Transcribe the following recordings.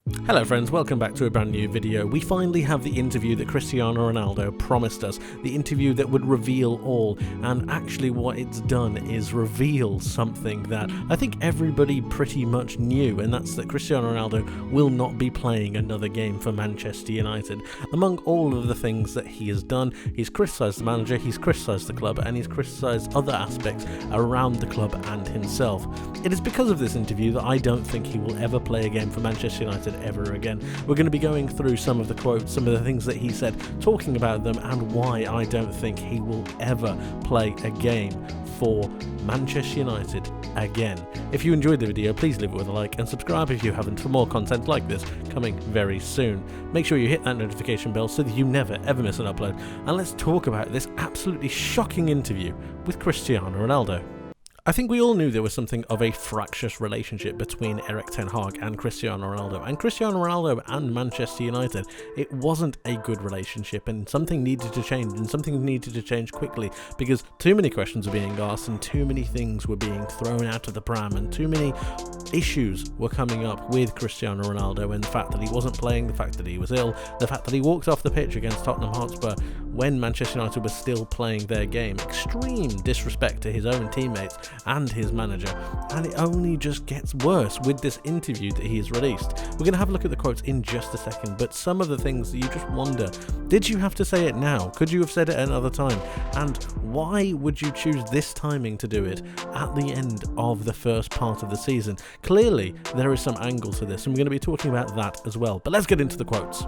Hello friends, welcome back to a brand new video. We finally have the interview that Cristiano Ronaldo promised us, the interview that would reveal all, and actually what it's done is reveal something that I think everybody pretty much knew, and that's that Cristiano Ronaldo will not be playing another game for Manchester United. Among all of the things that he has done, he's criticised the manager, he's criticised the club, and he's criticised other aspects around the club and himself. It is because of this interview that I don't think he will ever play a game for Manchester United ever again. We're going to be going through some of the quotes, some of the things that he said, talking about them and why I don't think he will ever play a game for Manchester United again. If you enjoyed the video, please leave it with a like and subscribe if you haven't for more content like this coming very soon. Make sure you hit that notification bell so that you never ever miss an upload, and let's talk about this absolutely shocking interview with Cristiano Ronaldo. I think we all knew there was something of a fractious relationship between Erik ten Hag and Cristiano Ronaldo, and Cristiano Ronaldo and Manchester United. It wasn't a good relationship, and something needed to change, and something needed to change quickly, because too many questions were being asked, and too many things were being thrown out of the pram, and too many issues were coming up with Cristiano Ronaldo, and the fact that he wasn't playing, the fact that he was ill, the fact that he walked off the pitch against Tottenham Hotspur when Manchester United was still playing their game. Extreme disrespect to his own teammates and his manager, and it only just gets worse with this interview that he has released. We're going to have a look at the quotes in just a second, but some of the things that you just wonder, did you have to say it now? Could you have said it at another time? And why would you choose this timing to do it at the end of the first part of the season? Clearly there is some angle to this, and we're going to be talking about that as well, but let's get into the quotes.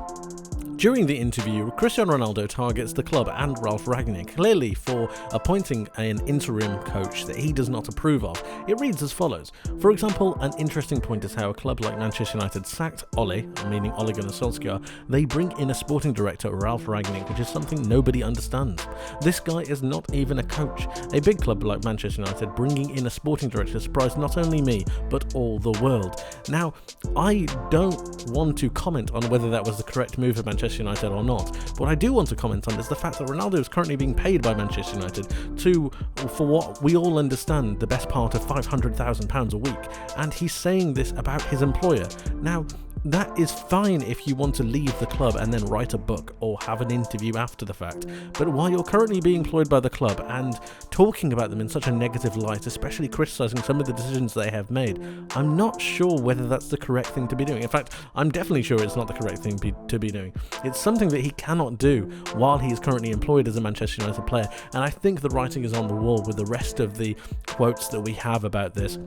During the interview, Cristiano Ronaldo targets the club and Ralf Rangnick, clearly for appointing an interim coach that he does not approve of. It reads as follows. For example, an interesting point is how a club like Manchester United sacked Ole, meaning Ole Gunnar Solskjaer. They bring in a sporting director, Ralf Rangnick, which is something nobody understands. This guy is not even a coach. A big club like Manchester United bringing in a sporting director surprised not only me, but all the world. Now, I don't want to comment on whether that was the correct move for Manchester United or not. What I do want to comment on is the fact that Ronaldo is currently being paid by Manchester United for what we all understand, the best part of £500,000 a week, and he's saying this about his employer. Now, that is fine if you want to leave the club and then write a book or have an interview after the fact, but while you're currently being employed by the club and talking about them in such a negative light, especially criticising some of the decisions they have made, I'm not sure whether that's the correct thing to be doing. In fact, I'm definitely sure it's not the correct thing to be doing. It's something that he cannot do while he is currently employed as a Manchester United player, and I think the writing is on the wall with the rest of the quotes that we have about this,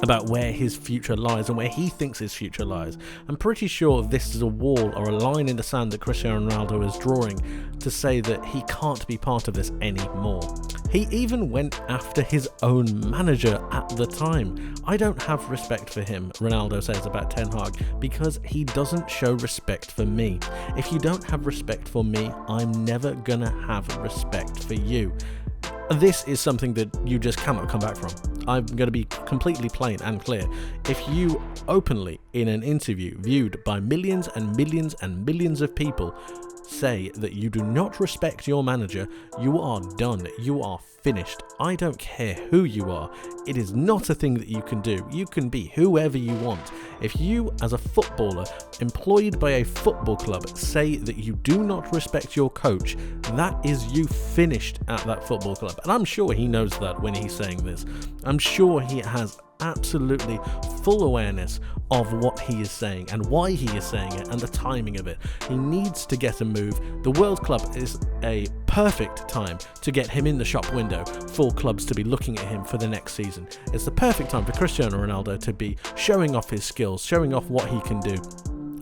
about where his future lies and where he thinks his future lies. I'm pretty sure this is a wall or a line in the sand that Cristiano Ronaldo is drawing to say that he can't be part of this anymore. He even went after his own manager at the time. I don't have respect for him, Ronaldo says about Ten Hag, because he doesn't show respect for me. If you don't have respect for me, I'm never gonna have respect for you. This is something that you just cannot come back from. I'm going to be completely plain and clear. If you openly, in an interview viewed by millions and millions and millions of people, say that you do not respect your manager, you are done. You are finished. I don't care who you are. It is not a thing that you can do. You can be whoever you want. If you, as a footballer employed by a football club, say that you do not respect your coach, that is you finished at that football club. And I'm sure he knows that when he's saying this. I'm sure he has absolutely full awareness of what he is saying and why he is saying it and the timing of it. He needs to get a move. The World Club is a perfect time to get him in the shop window for clubs to be looking at him for the next season. It's the perfect time for Cristiano Ronaldo to be showing off his skills, showing off what he can do.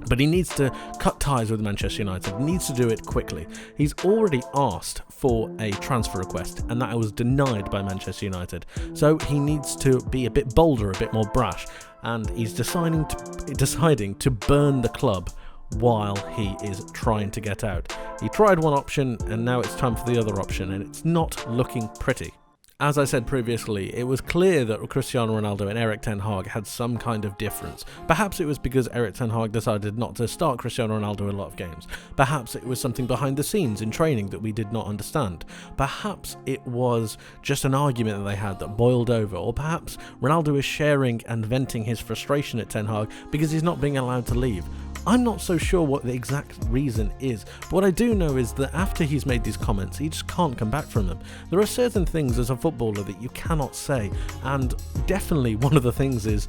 But he needs to cut ties with Manchester United, needs to do it quickly. He's already asked for a transfer request, and that was denied by Manchester United. So he needs to be a bit bolder, a bit more brash, and he's deciding to burn the club while he is trying to get out. He tried one option, and now it's time for the other option, and it's not looking pretty. As I said previously, it was clear that Cristiano Ronaldo and Erik ten Hag had some kind of difference. Perhaps it was because Erik ten Hag decided not to start Cristiano Ronaldo in a lot of games. Perhaps it was something behind the scenes in training that we did not understand. Perhaps it was just an argument that they had that boiled over. Or perhaps Ronaldo is sharing and venting his frustration at Ten Hag because he's not being allowed to leave. I'm not so sure what the exact reason is, but what I do know is that after he's made these comments, he just can't come back from them. There are certain things as a footballer that you cannot say, and definitely one of the things is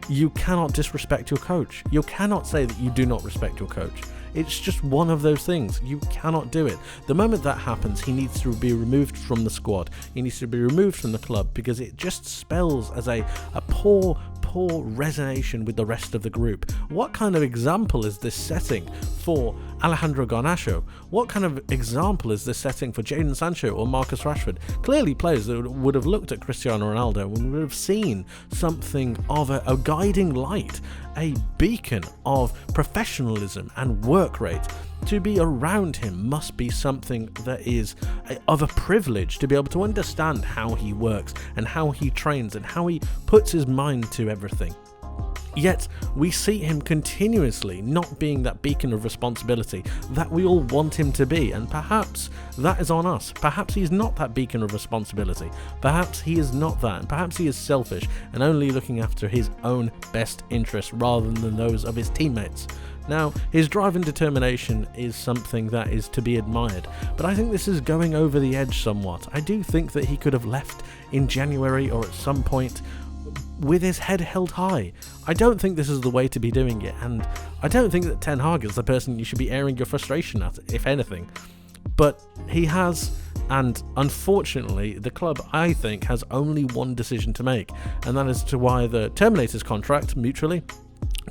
you cannot disrespect your coach. You cannot say that you do not respect your coach. It's just one of those things. You cannot do it. The moment that happens, he needs to be removed from the squad. He needs to be removed from the club, because it just spells as a poor resonation with the rest of the group. What kind of example is this setting for Alejandro Garnacho? What kind of example is this setting for Jadon Sancho or Marcus Rashford? Clearly players that would have looked at Cristiano Ronaldo and would have seen something of a guiding light, a beacon of professionalism and work rate. To be around him must be something that is of a privilege, to be able to understand how he works and how he trains and how he puts his mind to everything. Yet we see him continuously not being that beacon of responsibility that we all want him to be, and perhaps that is on us. Perhaps he's not that beacon of responsibility. Perhaps he is not that, and perhaps he is selfish and only looking after his own best interests rather than those of his teammates. Now, his drive and determination is something that is to be admired, but I think this is going over the edge somewhat. I do think that he could have left in January or at some point with his head held high. I don't think this is the way to be doing it, and I don't think that Ten Hag is the person you should be airing your frustration at, if anything. But he has, and unfortunately the club, I think, has only one decision to make, and that is to either terminate his contract mutually,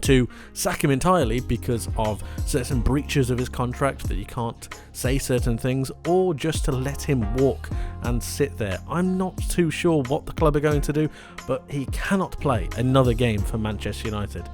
to sack him entirely because of certain breaches of his contract that you can't say certain things, or just to let him walk and sit there. I'm not too sure what the club are going to do, but he cannot play another game for Manchester United.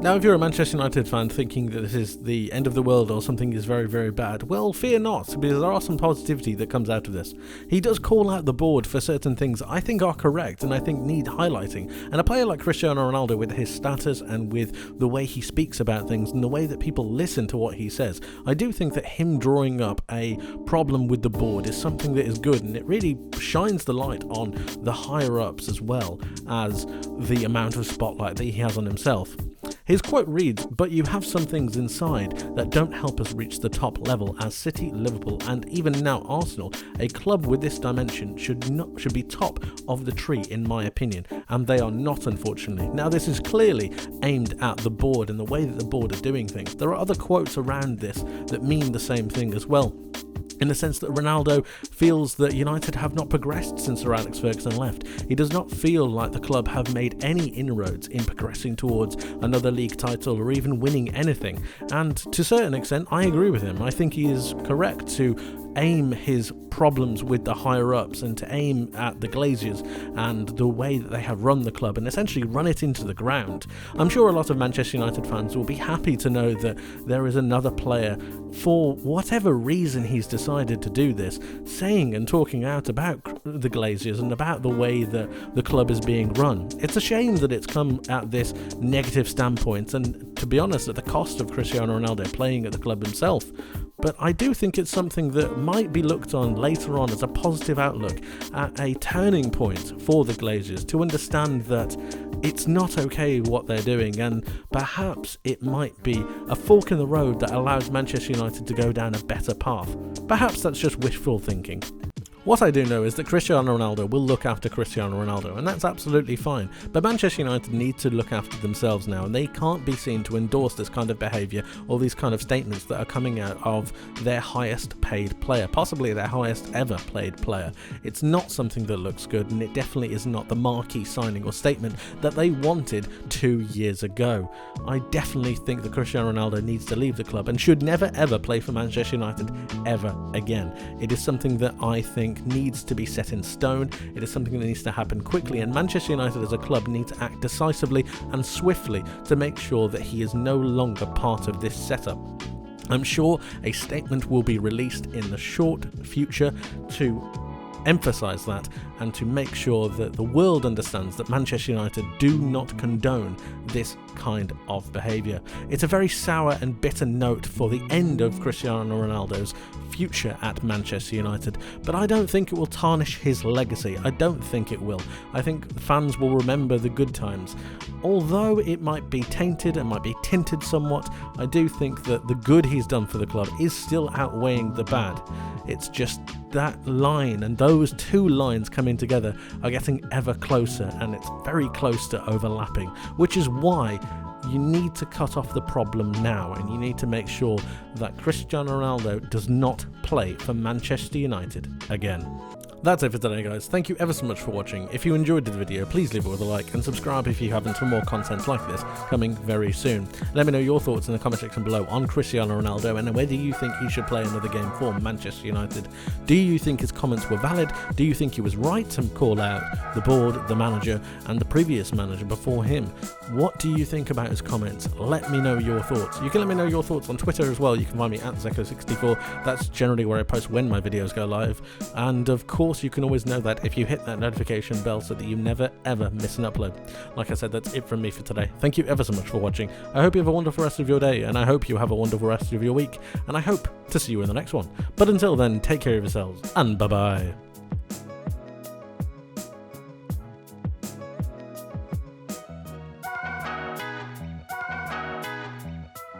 Now, if you're a Manchester United fan thinking that this is the end of the world or something is very, very bad, well, fear not, because there are some positivity that comes out of this. He does call out the board for certain things I think are correct and I think need highlighting. And a player like Cristiano Ronaldo, with his status and with the way he speaks about things and the way that people listen to what he says, I do think that him drawing up a problem with the board is something that is good, and it really shines the light on the higher ups as well as the amount of spotlight that he has on himself. His quote reads, "But you have some things inside that don't help us reach the top level as City, Liverpool and even now Arsenal. A club with this dimension should be top of the tree in my opinion, and they are not, unfortunately." Now, this is clearly aimed at the board and the way that the board are doing things. There are other quotes around this that mean the same thing as well, in the sense that Ronaldo feels that United have not progressed since Sir Alex Ferguson left. He does not feel like the club have made any inroads in progressing towards another league title or even winning anything. And to a certain extent, I agree with him. I think he is correct to aim his problems with the higher-ups and to aim at the Glazers and the way that they have run the club and essentially run it into the ground. I'm sure a lot of Manchester United fans will be happy to know that there is another player, for whatever reason he's decided to do this, saying and talking out about the Glazers and about the way that the club is being run. It's a shame that it's come at this negative standpoint, and to be honest, at the cost of Cristiano Ronaldo playing at the club himself. But I do think it's something that might be looked on later on as a positive outlook, at a turning point for the Glazers, to understand that it's not okay what they're doing, and perhaps it might be a fork in the road that allows Manchester United to go down a better path. Perhaps that's just wishful thinking. What I do know is that Cristiano Ronaldo will look after Cristiano Ronaldo, and that's absolutely fine. But Manchester United need to look after themselves now, and they can't be seen to endorse this kind of behaviour or these kind of statements that are coming out of their highest paid player, possibly their highest ever paid player. It's not something that looks good, and it definitely is not the marquee signing or statement that they wanted 2 years ago. I definitely think that Cristiano Ronaldo needs to leave the club and should never ever play for Manchester United ever again. It is something that I think needs to be set in stone. It is something that needs to happen quickly, and Manchester United as a club need to act decisively and swiftly to make sure that he is no longer part of this setup. I'm sure a statement will be released in the short future to emphasise that and to make sure that the world understands that Manchester United do not condone this kind of behaviour. It's a very sour and bitter note for the end of Cristiano Ronaldo's future at Manchester United, but I don't think it will tarnish his legacy. I don't think it will. I think fans will remember the good times. Although it might be tainted and might be tinted somewhat, I do think that the good he's done for the club is still outweighing the bad. It's just that line and those two lines coming together are getting ever closer, and it's very close to overlapping, which is why you need to cut off the problem now, and you need to make sure that Cristiano Ronaldo does not play for Manchester United again. That's it for today, guys. Thank you ever so much for watching. If you enjoyed the video, please leave it with a like and subscribe if you haven't for more content like this coming very soon. Let me know your thoughts in the comment section below on Cristiano Ronaldo and whether you think he should play another game for Manchester United. Do you think his comments were valid? Do you think he was right to call out the board, the manager, and the previous manager before him? What do you think about his comments? Let me know your thoughts. You can let me know your thoughts on Twitter as well. You can find me at Zekko64. That's generally where I post when my videos go live. And of course, you can always know that if you hit that notification bell so that you never ever miss an upload. Like I said, that's it from me for today. Thank you ever so much for watching. I hope you have a wonderful rest of your day, and I hope you have a wonderful rest of your week, and I hope to see you in the next one. But until then, take care of yourselves, and bye bye.